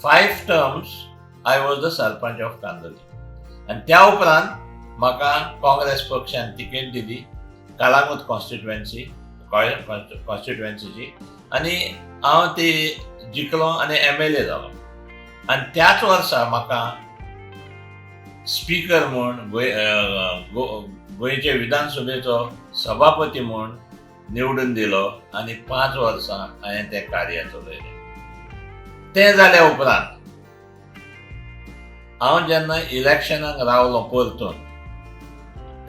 5 terms I was the sarpanch of Candolim. आणि त्या उपरांत म्हाका काँग्रेस पक्षान तिकेट दिली कळंगूट कॉन्स्टिट्युएन्सीची आणि हांव ती जिखलो आनी MLA जालो. आनी त्याच वर्सा म्हाका स्पीकर म्हूण गोंयचे विधानसभेचो सभापती म्हूण निवडून दिलो आनी 5 वर्सां हांवें तें कार्य चलयलें. तें जाल्या उपरांत हांव जेन्ना इलेक्शनाक रावलो परतून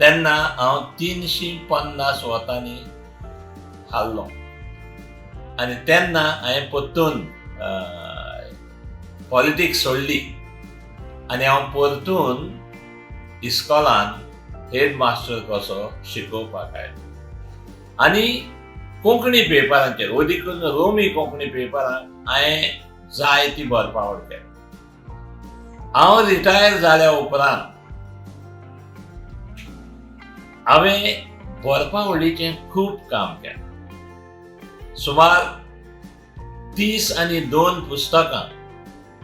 तेन्ना हांव 350 वोटांनी हारलो आनी तेन्ना हांवें परतून पॉलिटिक्स सोडली आनी हांव परतून इस्कॉलान हेड मास्टर कसो शिकोवपाक आयलो. आनी कोंकणी पेपरांचेर अदीक करून रोमी कोंकणी पेपरांक हांवें जायती बरपावड केली. हांव रिटायर जाल्या उपरांत हांवें बरपावडीचें खूब काम केलें. सुमार 30 आनी 2 पुस्तकां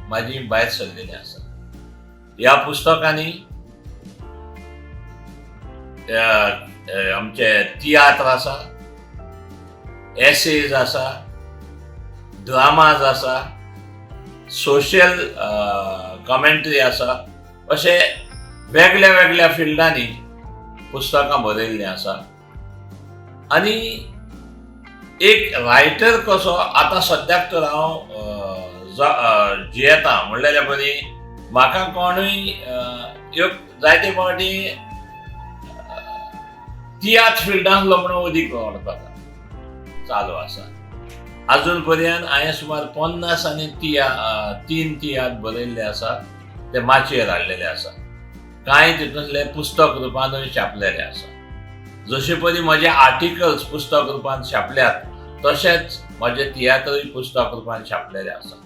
म्हाजी भायर सरलेलीं आसा. ह्या पुस्तकांनी आमचे तियात्र आसा, एसेज आसा, ड्रामाज आसा, सोशियल कमेंट्री आसा, अशे वेगळ्या वेगळ्या फिल्डांनी पुस्तकां बरयल्लीं आसा. आनी एक रायटर कसो आतां सद्याक तर हांव जियेता म्हणलेल्या बरी म्हाका कोणूय जायते फावटी तियात्र फिल्डांतलो म्हणून अदीक आवडटा चालू आसा. अजून पर्यंत हांवें सुमार 50 आनी 3 तियात्र बरयल्ले आसा. ते माचयेर हाडलेले आसा. कांय तितूंतले पुस्तक रुपानूय छापलेले आसा. जशे परी म्हजे आर्टिकल्स पुस्तक रुपान छापल्यात तशेंच म्हजे तियात्रय पुस्तक रुपान छापलेले आसा.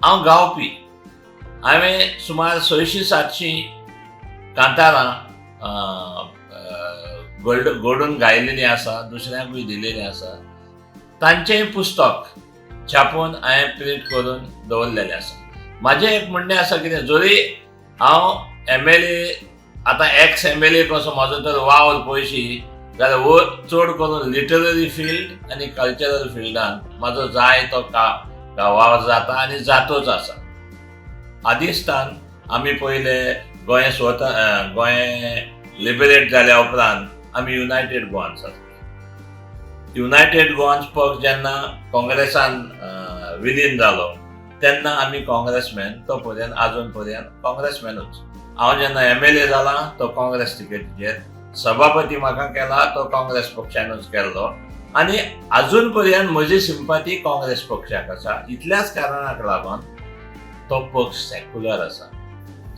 हांव गावपी. हांवें सुमार 600-700 कांतारां घडून गायलेलीं आसा, दुसऱ्यांकूय दिलेलीं आसा. तांचेंय पुस्तक छापून हांवें प्रिंट करून दवरलेलें आसा. म्हाजें एक म्हणणें आसा कितें, जरी हांव MLA आतां एक्स MLA कसो म्हाजो तर वावर पयशी जाल्यार चड करून लिटररी फील्ड आनी कल्चरल फिल्डान म्हाजो जाय तो वावर जाता आनी जातोच आसा. आदिस्तान आमी पयले गोंय लिबरेट जाल्या उपरांत आमी युनायटेड गोवान्स आसले. युनायटेड गोवान्स पक्ष जेन्ना काँग्रेसान विलीन जालो तेन्ना आमी काँग्रेसमॅन तो पर्यंत आजून पर्यंत काँग्रेसमॅनूच. हांव जेन्ना MLA जालां तो काँग्रेस तिकेटीचेर, सभापती म्हाका केला तो काँग्रेस पक्षानूच केल्लो आनी आजून पर्यंत म्हजी सिंपथी काँग्रेस पक्षाक आसा. इतल्याच कारणाक लागून तो पक्ष सेक्युलर आसा.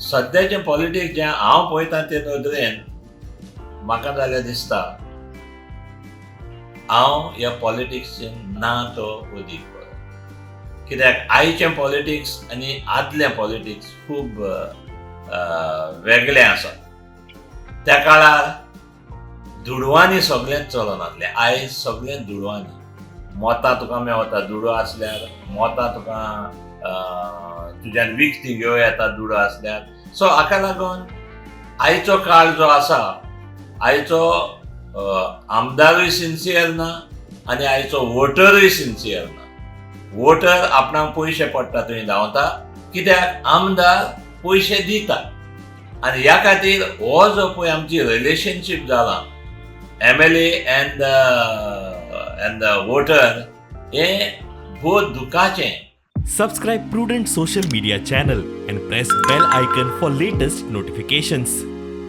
सद्याचें पॉलिटिक्स जें हांव पळयतां ते नदरेन म्हाका जाल्यार दिसता हांव ह्या पॉलिटिक्सचें ना तो अदीक बरो. कित्याक आयचें पॉलिटिक्स आनी आदलें पॉलिटिक्स खूब वेगळें आसा. त्या काळार दुडवांनी सगळेंच चलनासलें. आयज सगळें दुडवांनी. मोतां तुका मेवता दुडो आसल्यार, मोतां तुका तुज्यान विकती घेवं येता दुडो आसल्यार. सो हाका लागून आयचो काळ जो आसा, आयचो आमदारूय सिन्सियर ना आनी आयचो वोटरूय सिन्सियर ना. वोटर आपणाक पयशे पडटा थंय धांवता, कित्याक आमदार पयशे दिता. आनी ह्या खातीर हो जो पळय आमची रिलेशनशीप जाला MLA and the voter हें बहुत दुखाचें. Subscribe Prudent social media channel and press bell icon for latest notifications.